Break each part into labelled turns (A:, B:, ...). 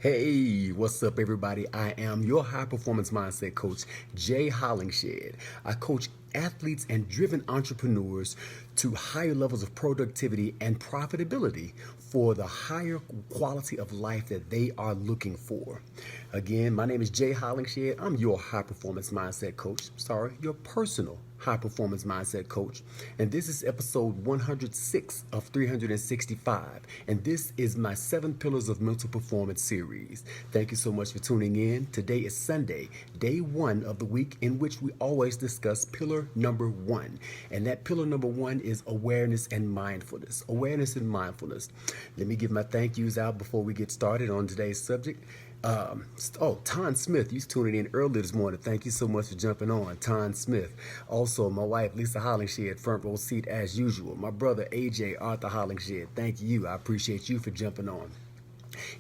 A: Hey, what's up, everybody? I am your high performance mindset coach, Jay Hollingshed. I coach athletes and driven entrepreneurs to higher levels of productivity and profitability for the higher quality of life that they are looking for. Again, my name is Jay Hollingshed. I'm your high performance mindset coach. Sorry, your personal high performance mindset coach. And this is episode 106 of 365. And this is my 7 Pillars of Mental Performance series. Thank you so much for tuning in. Today is Sunday, day 1 of the week, in which we always discuss pillar number 1. And that pillar number 1 is awareness and mindfulness. Awareness and mindfulness. Let me give my thank yous out before we get started on today's subject. Ton Smith, you tuning in early this morning. Thank you so much for jumping on, Ton Smith. Also, my wife, Lisa Hollingshed, front row seat as usual. My brother, AJ Arthur Hollingshed, thank you. I appreciate you for jumping on.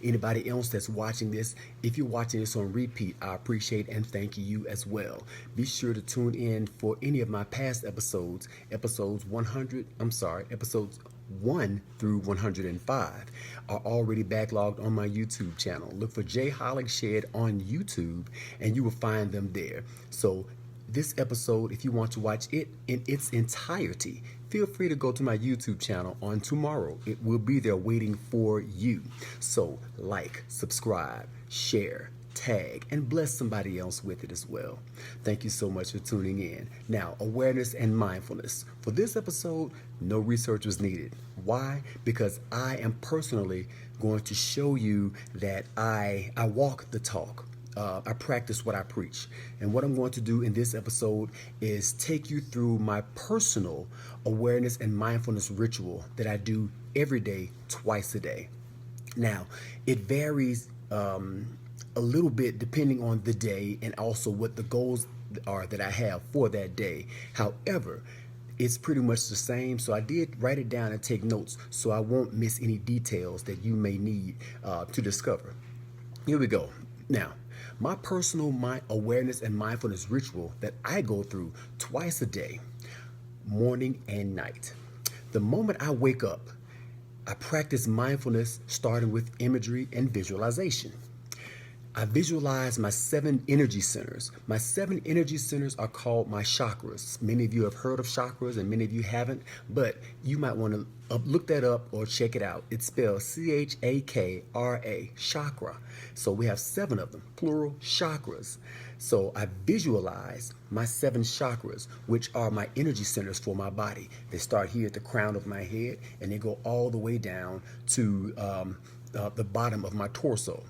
A: Anybody else that's watching this, if you're watching this on repeat, I appreciate and thank you as well. Be sure to tune in for any of my past episodes, episodes 1 through 105 are already backlogged on my YouTube channel. Look for Jay Hollingshed on YouTube and you will find them there. So this episode, if you want to watch it in its entirety, feel free to go to my YouTube channel on tomorrow. It will be there waiting for you. So like, subscribe, share, tag, and bless somebody else with it as well. Thank you so much for tuning in. Now, awareness and mindfulness. For this episode, no research was needed. Why? Because I am personally going to show you that I walk the talk. I practice what I preach. And what I'm going to do in this episode is take you through my personal awareness and mindfulness ritual that I do every day, twice a day. Now, it varies a little bit depending on the day and also what the goals are that I have for that day. However, it's pretty much the same, so I did write it down and take notes so I won't miss any details that you may need to discover. Here we go. Now, my personal awareness and mindfulness ritual that I go through twice a day, morning and night. The moment I wake up, I practice mindfulness starting with imagery and visualization. I visualize my 7 energy centers. My 7 energy centers are called my chakras. Many of you have heard of chakras and many of you haven't, but you might want to look that up or check it out. It's spelled C-H-A-K-R-A, chakra. So we have 7 of them, plural chakras. So I visualize my 7 chakras, which are my energy centers for my body. They start here at the crown of my head and they go all the way down to the bottom of my torso.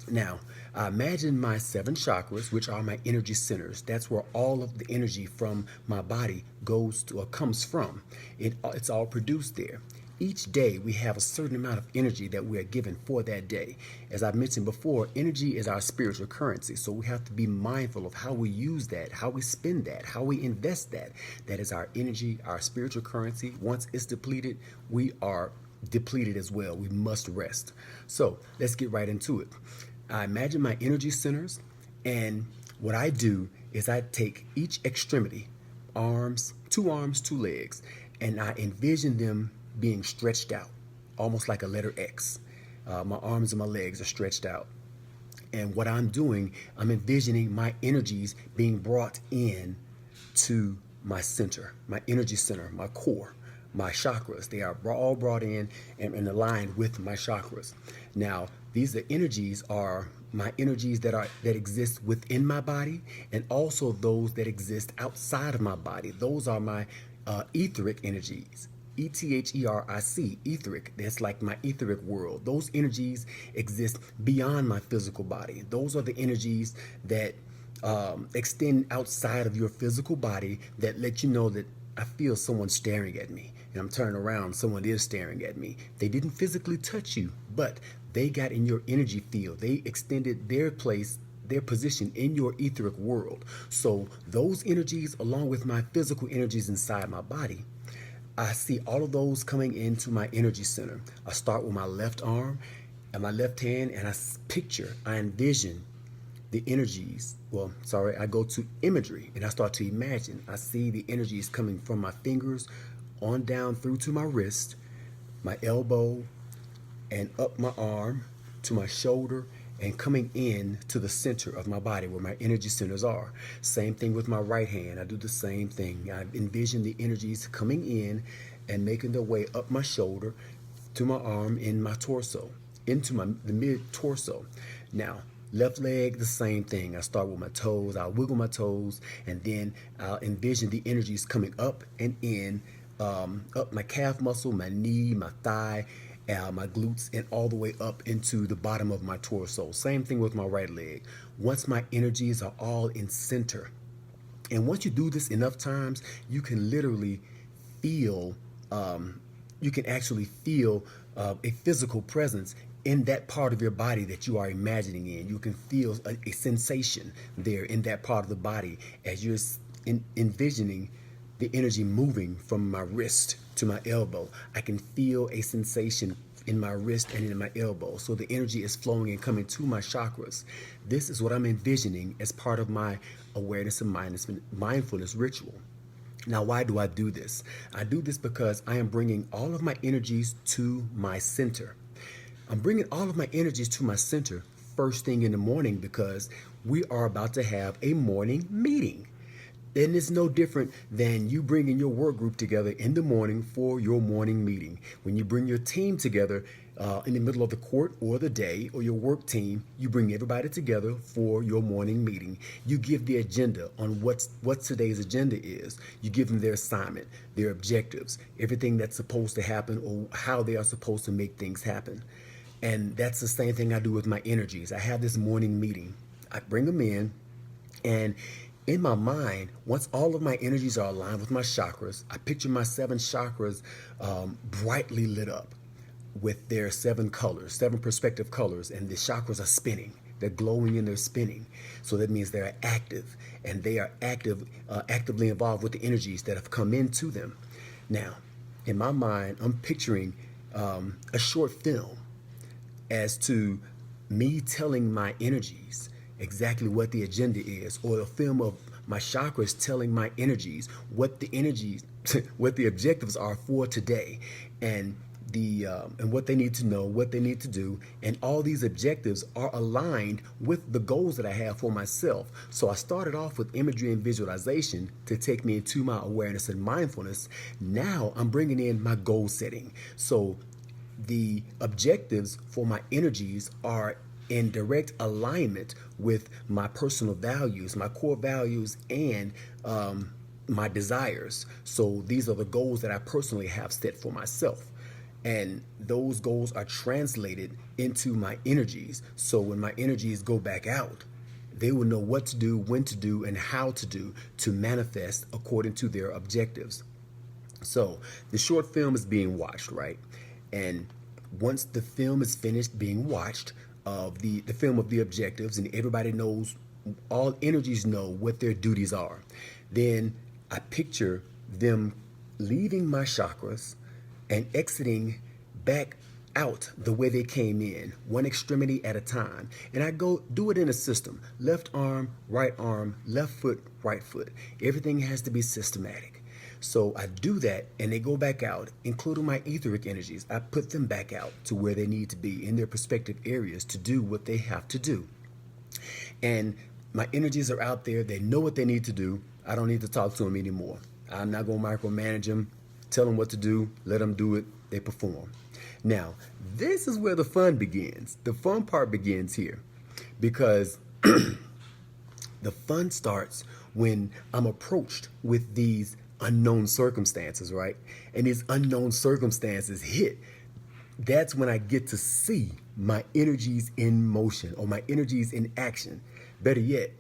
A: Now, I imagine my 7 chakras, which are my energy centers. That's where all of the energy from my body goes to or comes from. It's all produced there. Each day we have a certain amount of energy that we are given for that day. As I mentioned before, energy is our spiritual currency. So we have to be mindful of how we use that, how we spend that, how we invest that. That is our energy, our spiritual currency. Once it's depleted, we are depleted as well. We must rest. So let's get right into it. I imagine my energy centers, and what I do is I take each extremity, 2 arms, 2 legs, and I envision them being stretched out, almost like a letter X. My arms and my legs are stretched out. And what I'm doing, I'm envisioning my energies being brought in to my center, my energy center, my core, my chakras. They are all brought in and aligned with my chakras. Now, these are my energies that exist within my body, and also those that exist outside of my body. Those are my etheric energies. E-T-H-E-R-I-C, etheric. That's like my etheric world. Those energies exist beyond my physical body. Those are the energies that extend outside of your physical body that let you know that I feel someone staring at me. And I'm turning around, someone is staring at me. They didn't physically touch you, but they got in your energy field. They extended their position in your etheric world. So those energies, along with my physical energies inside my body, I see all of those coming into my energy center. I start with my left arm and my left hand, and I envision the energies. I go to imagery and I start to imagine. I see the energies coming from my fingers on down through to my wrist, my elbow, and up my arm, to my shoulder and coming in to the center of my body where my energy centers are. Same thing with my right hand. I do the same thing. I envision the energies coming in and making their way up my shoulder to my arm in my torso, into the mid torso. Now, left leg, the same thing. I start with my toes, I'll wiggle my toes, and then I'll envision the energies coming up and in, up my calf muscle, my knee, my thigh, my glutes, and all the way up into the bottom of my torso. Same thing with my right leg. Once my energies are all in center, and once you do this enough times, you can literally feel, you can actually feel a physical presence in that part of your body that you are imagining in. You can feel a sensation there in that part of the body as you're envisioning the energy moving from my wrist to my elbow. I can feel a sensation in my wrist and in my elbow. So the energy is flowing and coming to my chakras. This is what I'm envisioning as part of my awareness and mindfulness ritual. Now, why do I do this? I do this because I am bringing all of my energies to my center. I'm bringing all of my energies to my center first thing in the morning because we are about to have a morning meeting. And it's no different than you bringing your work group together in the morning for your morning meeting. When you bring your team together in the middle of the court or the day, or your work team, you bring everybody together for your morning meeting. You give the agenda on what today's agenda is. You give them their assignment, their objectives, everything that's supposed to happen or how they are supposed to make things happen. And that's the same thing I do with my energies. I have this morning meeting. I bring them in, and in my mind, once all of my energies are aligned with my chakras, I picture my 7 chakras brightly lit up with their 7 colors, 7 perspective colors, and the chakras are spinning. They're glowing and they're spinning. So that means they're active, and they are actively involved with the energies that have come into them. Now, in my mind, I'm picturing a short film as to me telling my energies exactly what the agenda is, or a film of my chakras telling my energies what the objectives are for today, and what they need to know, what they need to do, and all these objectives are aligned with the goals that I have for myself. So I started off with imagery and visualization to take me into my awareness and mindfulness. Now I'm bringing in my goal setting. So the objectives for my energies are in direct alignment with my personal values, my core values, and my desires. So these are the goals that I personally have set for myself. And those goals are translated into my energies. So when my energies go back out, they will know what to do, when to do, and how to do to manifest according to their objectives. So the short film is being watched, right? And once the film is finished being watched, of the film of the objectives, and everybody knows, all energies know what their duties are, then I picture them leaving my chakras and exiting back out the way they came in, one extremity at a time. And I go do it in a system: left arm, left foot, right foot. Everything has to be systematic. So I do that, and they go back out, including my etheric energies. I put them back out to where they need to be in their respective areas to do what they have to do. And my energies are out there. They know what they need to do. I don't need to talk to them anymore. I'm not going to micromanage them, tell them what to do, let them do it. They perform. Now, this is where the fun begins. The fun part begins here, because the fun starts when I'm approached with these unknown circumstances, right? And these unknown circumstances hit. That's when I get to see my energies in motion, or my energies in action. Better yet,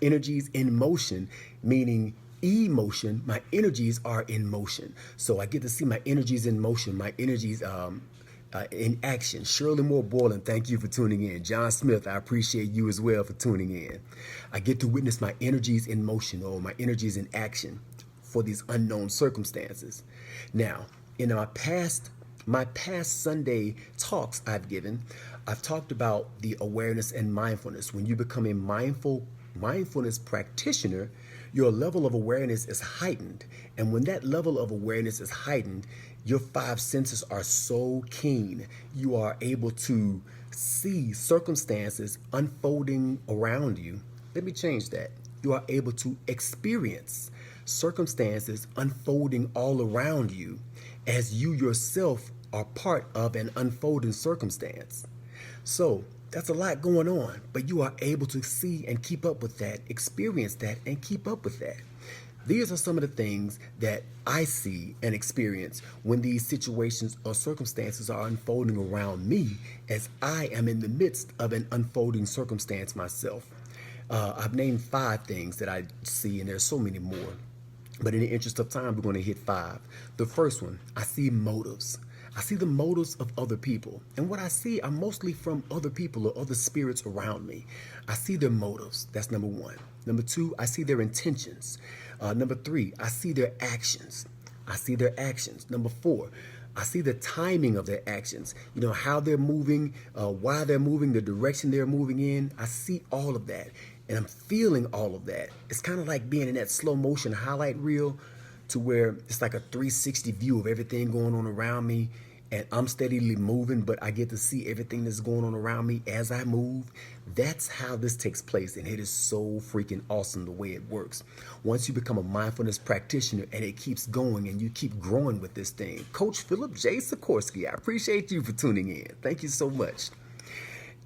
A: energies in motion, meaning emotion. My energies are in motion. So I get to see my energies in motion, my energies in action. Shirley Moore Borland, thank you for tuning in. John Smith, I appreciate you as well for tuning in. I get to witness my energies in motion, or my energies in action, for these unknown circumstances. Now, in my past Sunday talks I've talked about the awareness and mindfulness. When you become a mindfulness practitioner, your level of awareness is heightened. And when that level of awareness is heightened, your five senses are so keen. You are able to see circumstances unfolding around you. Let me change that. You are able to experience circumstances unfolding all around you as you yourself are part of an unfolding circumstance. So that's a lot going on, but you are able to see and keep up with that, experience that, and keep up with that. These are some of the things that I see and experience when these situations or circumstances are unfolding around me as I am in the midst of an unfolding circumstance myself. I've named 5 things that I see, and there's so many more. But in the interest of time, we're going to hit 5. The first one, I see motives. I see the motives of other people. And what I see are mostly from other people or other spirits around me. I see their motives. That's number 1. Number 2, I see their intentions. Number 3, I see their actions. I see their actions. Number 4, I see the timing of their actions. You know, how they're moving, why they're moving, the direction they're moving in. I see all of that. And I'm feeling all of that. It's kind of like being in that slow motion highlight reel to where it's like a 360 view of everything going on around me. And I'm steadily moving, but I get to see everything that's going on around me as I move. That's how this takes place. And it is so freaking awesome the way it works. Once you become a mindfulness practitioner and it keeps going and you keep growing with this thing. Coach Philip J. Sikorsky, I appreciate you for tuning in. Thank you so much.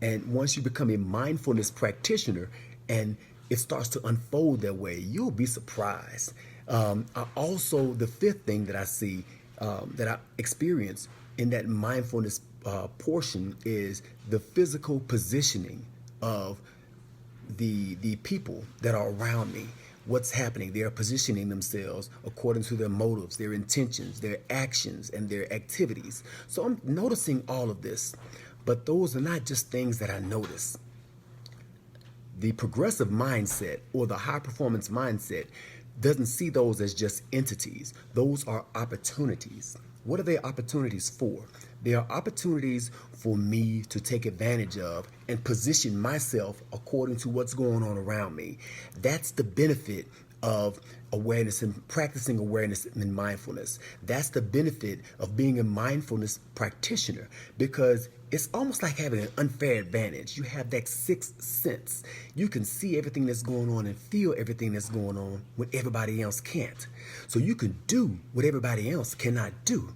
A: And once you become a mindfulness practitioner and it starts to unfold that way, you'll be surprised. Also, the 5th thing that I see, that I experience in that mindfulness portion is the physical positioning of the people that are around me. What's happening? They are positioning themselves according to their motives, their intentions, their actions, and their activities. So I'm noticing all of this, but those are not just things that I notice. The progressive mindset or the high performance mindset doesn't see those as just entities. Those are opportunities. What are they opportunities for? They are opportunities for me to take advantage of and position myself according to what's going on around me. That's the benefit of awareness and practicing awareness and mindfulness. That's the benefit of being a mindfulness practitioner, because it's almost like having an unfair advantage. You have that 6th sense. You can see everything that's going on and feel everything that's going on when everybody else can't. So you can do what everybody else cannot do.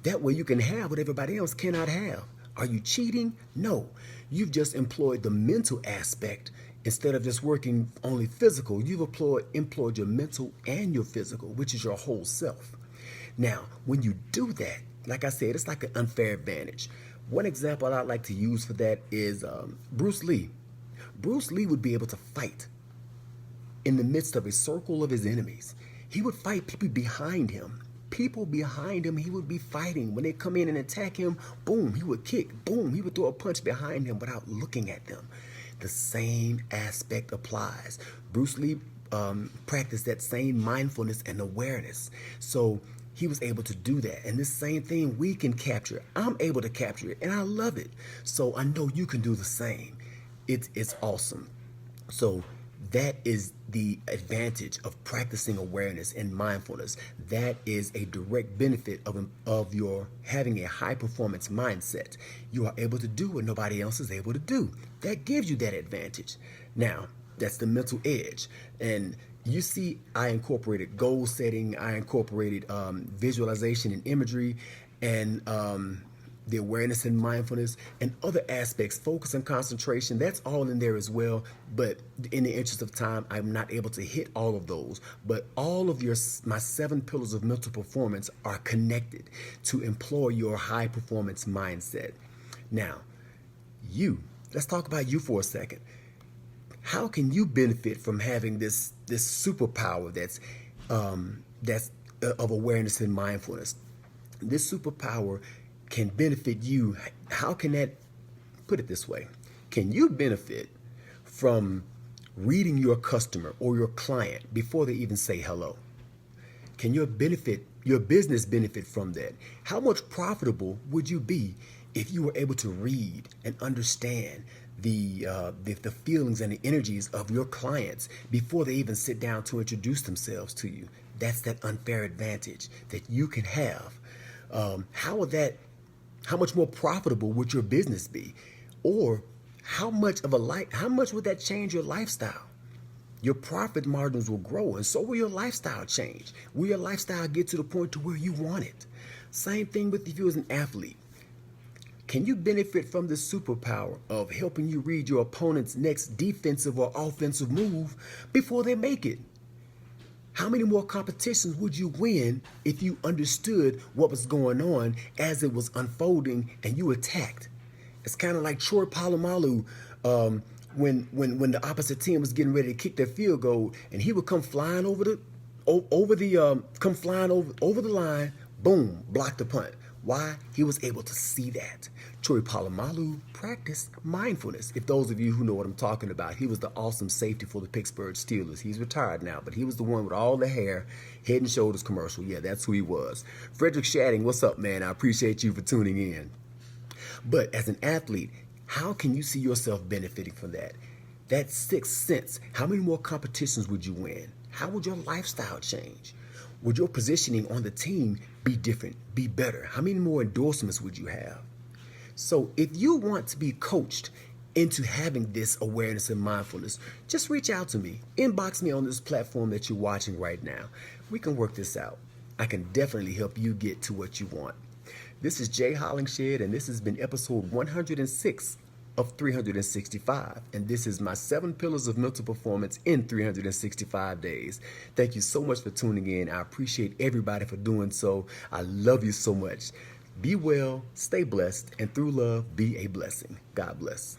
A: That way you can have what everybody else cannot have. Are you cheating? No. You've just employed the mental aspect. Instead of just working only physical, you've employed your mental and your physical, which is your whole self. Now, when you do that, like I said, it's like an unfair advantage. One example I'd like to use for that is Bruce Lee. Bruce Lee would be able to fight in the midst of a circle of his enemies. He would fight people behind him. People behind him, he would be fighting. When they come in and attack him, boom, he would kick. Boom, he would throw a punch behind him without looking at them. The same aspect applies. Bruce Lee practiced that same mindfulness and awareness. So he was able to do that. And this same thing we can capture. I'm able to capture it, and I love it. So I know you can do the same. It's awesome. So that is the advantage of practicing awareness and mindfulness. That is a direct benefit of your having a high performance mindset. You are able to do what nobody else is able to do. That gives you that advantage. Now, that's the mental edge. And you see, I incorporated goal setting, I incorporated visualization and imagery, and the awareness and mindfulness and other aspects, focus and concentration. That's all in there as well. But in the interest of time, I'm not able to hit all of those. But all of my 7 pillars of mental performance are connected to employ your high performance mindset. Now, let's talk about you for a second. How can you benefit from having this superpower that's of awareness and mindfulness? This superpower can benefit you. How can that, put it this way, can you benefit from reading your customer or your client before they even say hello? Can your business benefit from that? How much profitable would you be if you were able to read and understand the feelings and the energies of your clients before they even sit down to introduce themselves to you, that's that unfair advantage that you can have. How much more profitable would your business be? Or how much would that change your lifestyle? Your profit margins will grow, and so will your lifestyle change. Will your lifestyle get to the point to where you want it? Same thing with if you as an athlete. Can you benefit from the superpower of helping you read your opponent's next defensive or offensive move before they make it? How many more competitions would you win if you understood what was going on as it was unfolding and you attacked? It's kind of like Troy Polamalu, when the opposite team was getting ready to kick their field goal, and he would come flying over the line, boom, block the punt. Why? He was able to see that. Troy Polamalu practiced mindfulness. If those of you who know what I'm talking about, he was the awesome safety for the Pittsburgh Steelers. He's retired now, but he was the one with all the hair, Head and Shoulders commercial. Yeah, that's who he was. Frederick Shadding, what's up, man? I appreciate you for tuning in. But as an athlete, how can you see yourself benefiting from that? That sixth sense, how many more competitions would you win? How would your lifestyle change? Would your positioning on the team be different, be better? How many more endorsements would you have? So if you want to be coached into having this awareness and mindfulness, just reach out to me. Inbox me on this platform that you're watching right now. We can work this out. I can definitely help you get to what you want. This is Jay Hollingshed, and this has been episode 106 of 365. And this is my 7 pillars of mental performance in 365 days. Thank you so much for tuning in. I appreciate everybody for doing so. I love you so much. Be well, stay blessed, and through love, be a blessing. God bless.